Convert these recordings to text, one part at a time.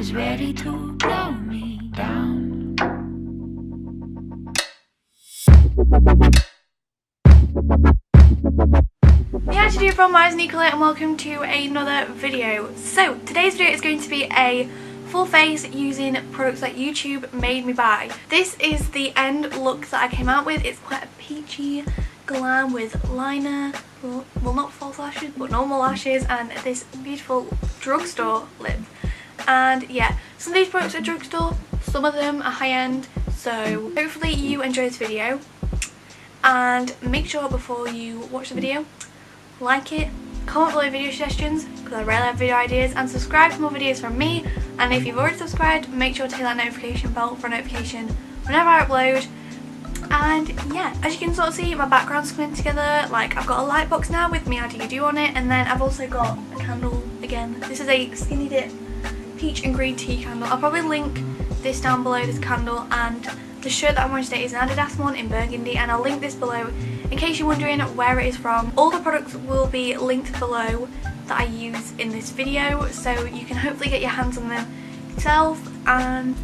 was ready to blow me down. Yeah, today from my name is NekoEllie and welcome to another video. So today's video is going to be a full face using products that YouTube made me buy. This is the end look that I came out with. It's quite a peachy glam with liner, well not false lashes but normal lashes, and this beautiful drugstore lip. And yeah, some of these products are drugstore, some of them are high-end, so hopefully you enjoy this video. And make sure before you watch the video, like it, comment below video suggestions because I rarely have video ideas, and subscribe for more videos from me. And if you've already subscribed, make sure to hit that notification bell for a notification whenever I upload. And yeah, as you can sort of see, my background's coming together. Like, I've got a light box now with Meow on it, and then I've also got a candle again. This is a Skinny Dip peach and green tea candle. I'll probably link this down below, this candle, and the shirt that I'm wearing today is an Adidas one in burgundy, and I'll link this below in case you're wondering where it is from. All the products will be linked below that I use in this video, so you can hopefully get your hands on them yourself. And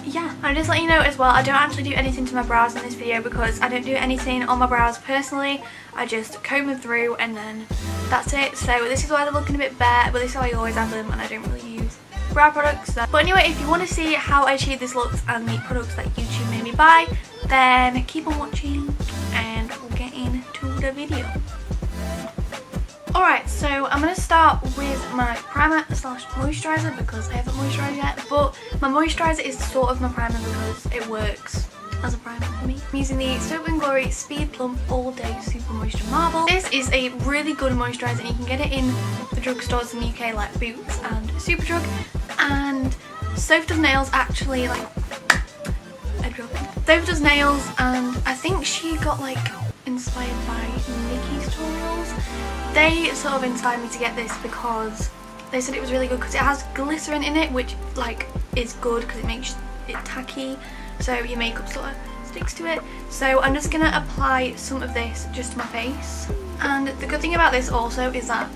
yeah, I'll just let you know as well, I don't actually do anything to my brows in this video because I don't do anything on my brows personally. I just comb them through and then that's it. So this is why they're looking a bit bare, but this is how I always have them, and I don't really use brow products. But anyway, if you want to see how I achieve this look and the products that YouTube made me buy, then keep on watching and we'll get into the video. Alright, so I'm going to start with my primer / moisturiser because I haven't moisturised yet, but my moisturiser is sort of my primer because it works as a primer for me. I'm using the Soap & Glory Speed Plump All Day Super Moisture Marble. This is a really good moisturiser and you can get it in the drugstores in the UK like Boots and Superdrug, and Soph does nails actually, like, I dropped it. Soph does nails, and I think she got like inspired by Nikki's tutorials. They sort of inspired me to get this because they said it was really good because it has glycerin in it, which like is good because it makes it tacky, so your makeup sort of sticks to it. So I'm just gonna apply some of this just to my face. And the good thing about this also is that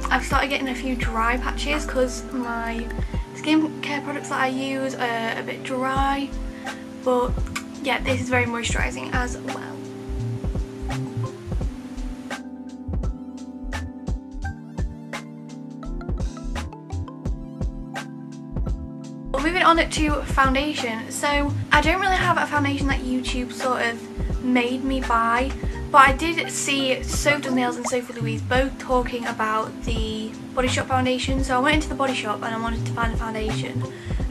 I've started getting a few dry patches because my skincare products that I use are a bit dry, but yeah, this is very moisturising as well. Moving on to foundation. So I don't really have a foundation that YouTube sort of made me buy, but I did see Soph Does Nails and Sophie Louise both talking about the Body Shop foundation, so I went into the Body Shop and I wanted to find a foundation,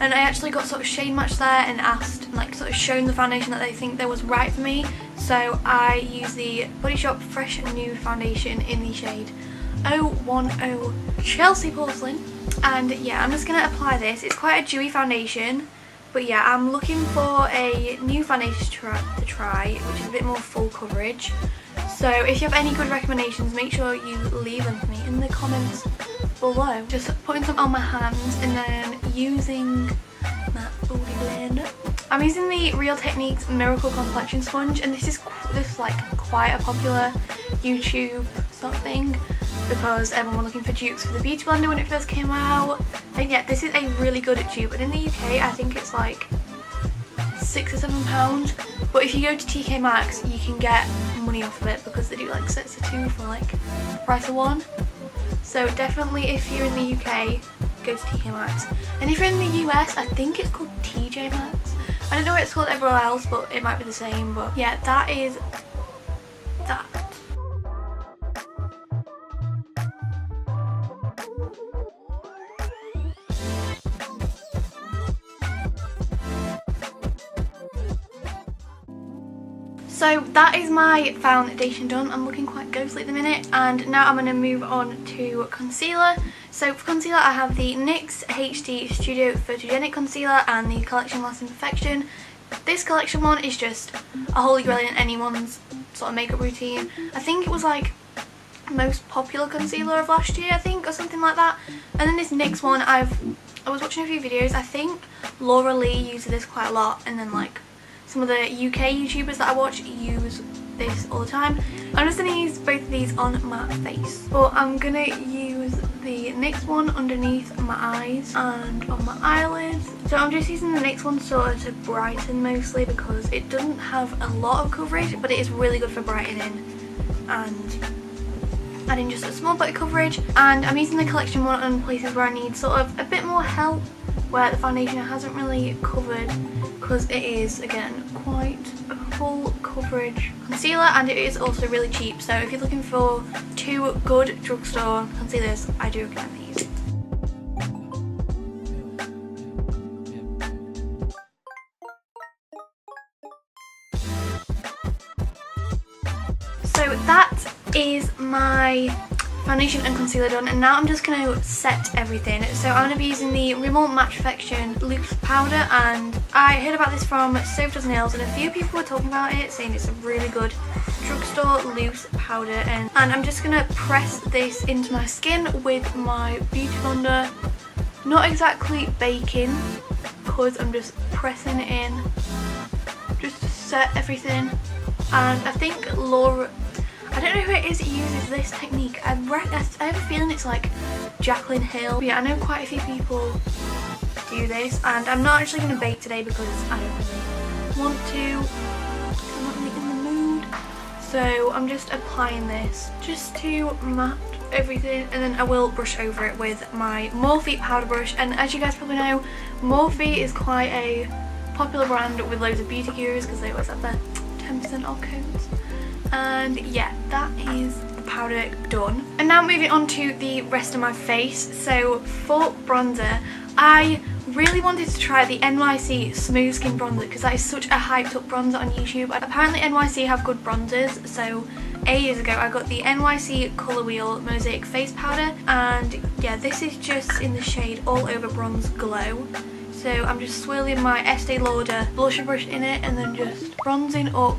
and I actually got sort of shade matched there and asked, like, sort of shown the foundation that they think that was right for me. So I used the Body Shop Fresh Nude foundation in the shade 010 Chelsea Porcelain. And yeah, I'm just going to apply this. It's quite a dewy foundation, but yeah, I'm looking for a new foundation to try, which is a bit more full coverage. So if you have any good recommendations, make sure you leave them for me in the comments below. Just putting some on my hands and then using that booty blend. I'm using the Real Techniques Miracle Complexion Sponge, and this is like quite a popular YouTube sort of thing because everyone was looking for dupes for the beauty blender when it first came out. And yeah, this is a really good dupe, and in the UK I think it's like £6 or £7, but if you go to TK Maxx you can get money off of it because they do like sets of 2 for like the price of 1. So definitely if you're in the UK, go to TK Maxx. And if you're in the US, I think it's called TJ Maxx. I don't know what it's called everywhere else, but it might be the same. But yeah, that is that. So that is my foundation done. I'm looking quite ghostly at the minute, and now I'm going to move on to concealer. So for concealer I have the NYX HD Studio Photogenic Concealer and the Collection Lasting Perfection. This collection one is just a holy grail in anyone's sort of makeup routine. I think it was like most popular concealer of last year, I think, or something like that. And then this NYX one, I was watching a few videos. I think Laura Lee uses this quite a lot, and then like some of the UK YouTubers that I watch use this all the time. I'm just going to use both of these on my face, but I'm going to use the NYX one underneath my eyes and on my eyelids. So I'm just using the NYX one sort of to brighten mostly because it doesn't have a lot of coverage, but it is really good for brightening and adding just a small bit of coverage. And I'm using the collection one on places where I need sort of a bit more help, where the foundation hasn't really covered, because it is again quite a full coverage concealer and it is also really cheap. So if you're looking for 2 good drugstore concealers, I do recommend these. So that is my foundation and concealer done, and now I'm just going to set everything. So I'm going to be using the Rimmel Match Perfection loose powder, and I heard about this from Sophie Does Nails and a few people were talking about it, saying it's a really good drugstore loose powder. And I'm just going to press this into my skin with my beauty blender. Not exactly baking, because I'm just pressing it in just to set everything. And I think Laura, I don't know who it is that uses this technique. I have a feeling it's like Jaclyn Hill. But yeah, I know quite a few people do this, and I'm not actually going to bake today because I don't really want to. I'm not really in the mood. So I'm just applying this just to matte everything, and then I will brush over it with my Morphe powder brush. And as you guys probably know, Morphe is quite a popular brand with loads of beauty gurus because they always have their 10% off codes. And yeah, that is the powder done. And now moving on to the rest of my face. So for bronzer, I really wanted to try the NYC Smooth Skin Bronzer because that is such a hyped up bronzer on YouTube. Apparently NYC have good bronzers, so ages ago I got the NYC Colour Wheel Mosaic Face Powder, and yeah, this is just in the shade All Over Bronze Glow. So I'm just swirling my Estee Lauder blusher brush in it and then just bronzing up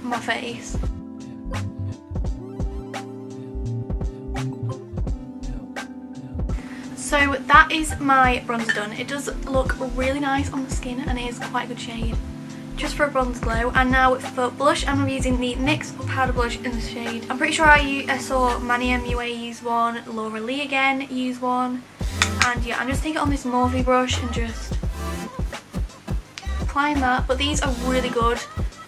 my face. So that is my bronzer done. It does look really nice on the skin and it is quite a good shade just for a bronze glow. And now for blush, I'm using the NYX powder blush in the shade. I'm pretty sure I saw Manny MUA use one, Laura Lee again use one, and yeah, I'm just taking it on this Morphe brush and just applying that. But these are really good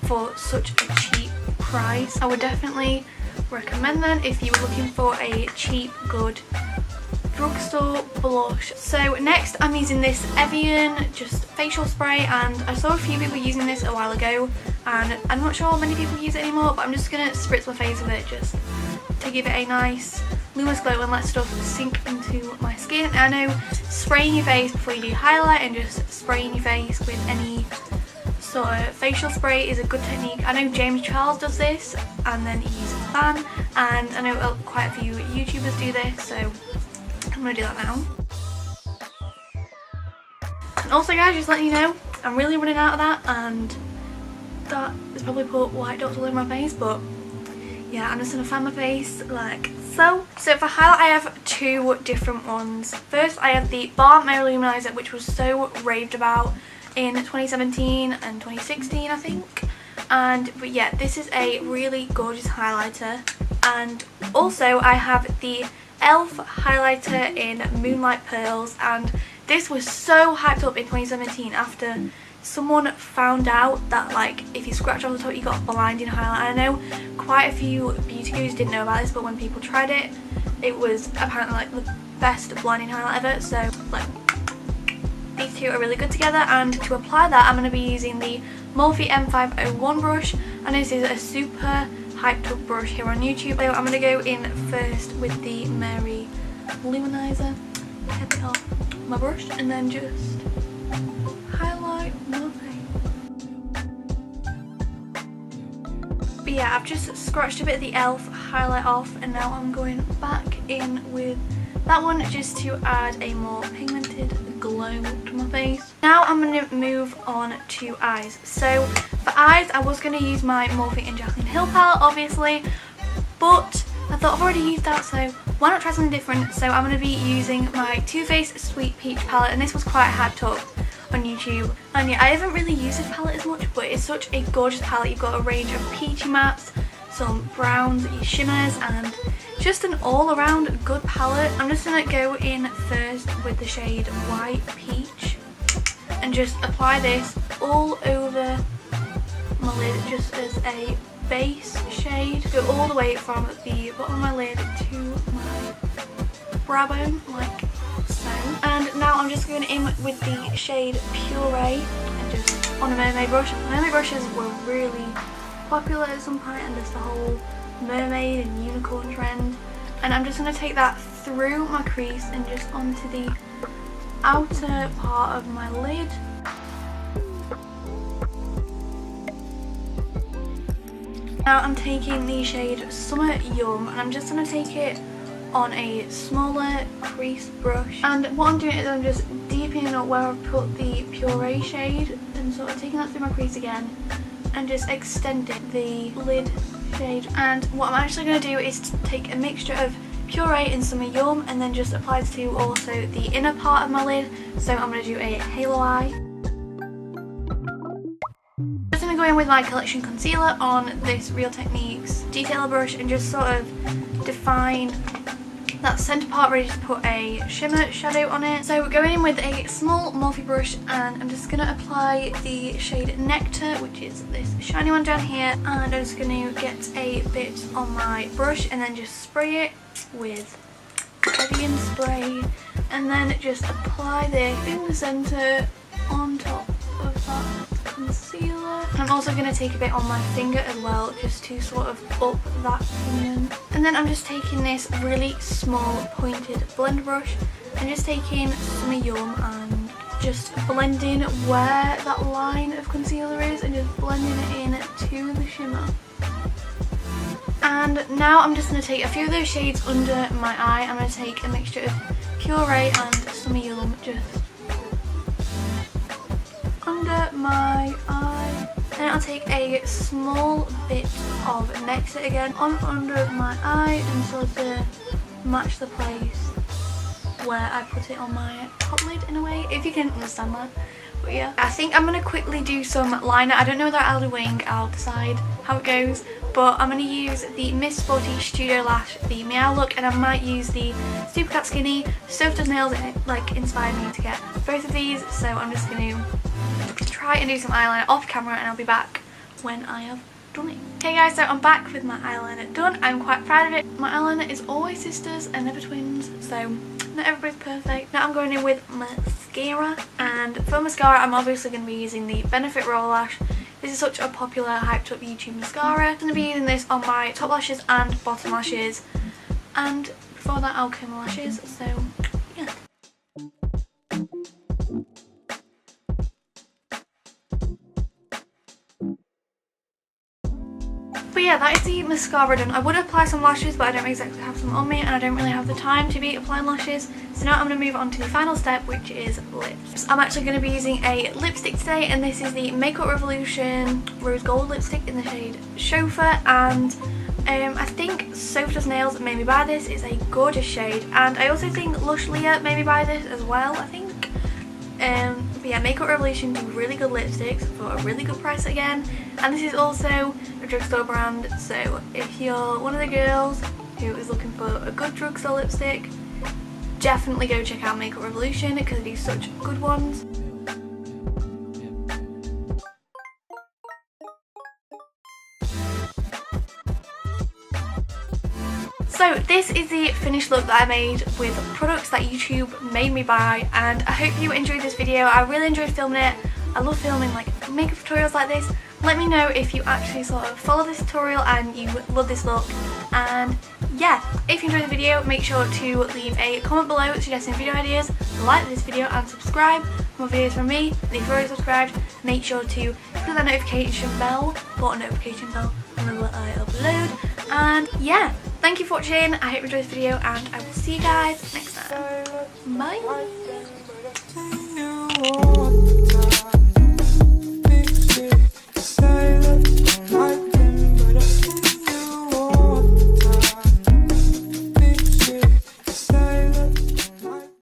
for such a cheap price. I would definitely recommend them if you were looking for a cheap, good drugstore blush. So next I'm using this Evian just facial spray, and I saw a few people using this a while ago and I'm not sure many people use it anymore, but I'm just going to spritz my face with it just to give it a nice luminous glow and let stuff sink into my skin. And I know spraying your face before you do highlight and just spraying your face with any sort of facial spray is a good technique. I know James Charles does this and then he uses Ban, and I know quite a few YouTubers do this, so I'm going to do that now. And also guys, just letting you know, I'm really running out of that, and that has probably put white dots all over my face, but yeah, I'm just going to fan my face like so. So for highlight I have 2 different ones. First I have the Balm Air Luminizer, which was so raved about in 2017 and 2016 I think. But yeah, this is a really gorgeous highlighter. And also I have the e.l.f. highlighter in Moonlight Pearls, and this was so hyped up in 2017 after someone found out that like if you scratch off the top you got blinding highlight. I know quite a few beauty gurus didn't know about this, but when people tried it, it was apparently like the best blinding highlight ever. So like these 2 are really good together. And to apply that, I'm going to be using the Morphe M501 brush, and this is a super hyped up brush here on YouTube. So I'm going to go in first with the Mary Luminizer, head it off my brush, and then just highlight my face. But yeah, I've just scratched a bit of the e.l.f. highlight off, and now I'm going back in with that one just to add a more pigmented glow to my face. Now I'm going to move on to eyes. So for eyes, I was going to use my Morphe and Jaclyn Hill palette obviously, but I thought I've already used that, so why not try something different. So I'm going to be using my Too Faced Sweet Peach palette, and this was quite hyped up on YouTube. And yeah, I haven't really used this palette as much, but it's such a gorgeous palette. You've got a range of peachy mattes, some browns, shimmers, and just an all-around good palette. I'm just going to go in first with the shade White Peach and just apply this all over my lid just as a base shade. Go all the way from the bottom of my lid to my brow bone, like so. And now I'm just going in with the shade Puree and just on a mermaid brush. Mermaid brushes were really popular at some point, and there's the whole mermaid and unicorn trend. And I'm just going to take that through my crease and just onto the outer part of my lid. Now I'm taking the shade Summer Yum and I'm just going to take it on a smaller crease brush. And what I'm doing is I'm just deepening up where I've put the Puree shade and sort of taking that through my crease again and just extending the lid shade. And what I'm actually going to do is take a mixture of Puree and Summer Yum and then just apply it to also the inner part of my lid. So I'm going to do a halo eye. Go in with my collection concealer on this Real Techniques detailer brush and just sort of define that centre part, ready to put a shimmer shadow on it. So we're going in with a small Morphe brush and I'm just going to apply the shade Nectar, which is this shiny one down here, and I'm just going to get a bit on my brush and then just spray it with Evian spray and then just apply this in the centre on top of that concealer. I'm also going to take a bit on my finger as well, just to sort of up that pigment. And then I'm just taking this really small pointed blend brush and just taking Summer Yum and just blending where that line of concealer is and just blending it in to the shimmer. And now I'm just going to take a few of those shades under my eye. I'm going to take a mixture of Puree and Summer Yum just under my eye. Then I'll take a small bit of Nectar again on under my eye and sort of match the place where I put it on my top lid in a way, if you can understand that. But yeah, I think I'm going to quickly do some liner. I don't know whether I'll do wing, I'll decide how it goes. But I'm going to use the Miss Sporty Studio Lash, the Meow look, and I might use the Super Cat Skinny. Sophie Does Nails like inspired me to get both of these, so I'm just going to try and do some eyeliner off camera and I'll be back when I have done it. Okay guys, so I'm back with my eyeliner done. I'm quite proud of it. My eyeliner is always sisters and never twins, so not everybody's perfect. Now I'm going in with mascara, and for mascara I'm obviously going to be using the Benefit Roller Lash. This is such a popular hyped up YouTube mascara. I'm going to be using this on my top lashes and bottom lashes, and before that I'll curl my lashes, so yeah. But yeah, that is the mascara done. I would apply some lashes, but I don't exactly have some on me and I don't really have the time to be applying lashes. So now I'm going to move on to the final step, which is lips. I'm actually going to be using a lipstick today, and this is the Makeup Revolution Rose Gold lipstick in the shade Chauffeur. And I think Sophie Does Nails made me buy this. It's a gorgeous shade, and I also think Lush Leah made me buy this as well, I think. But yeah, Makeup Revolution do really good lipsticks for a really good price again, and this is also a drugstore brand, so if you're one of the girls who is looking for a good drugstore lipstick, definitely go check out Makeup Revolution because they do such good ones. So this is the finished look that I made with products that YouTube made me buy, and I hope you enjoyed this video. I really enjoyed filming it. I love filming like makeup tutorials like this. Let me know if you actually sort of follow this tutorial and you love this look. And yeah, if you enjoyed the video, make sure to leave a comment below suggesting video ideas, like this video and subscribe for more videos from me. And if you're already subscribed, make sure to click that notification bell, or a notification bell whenever I upload. And yeah, thank you for watching. I hope you enjoyed this video and I will see you guys next time. Bye!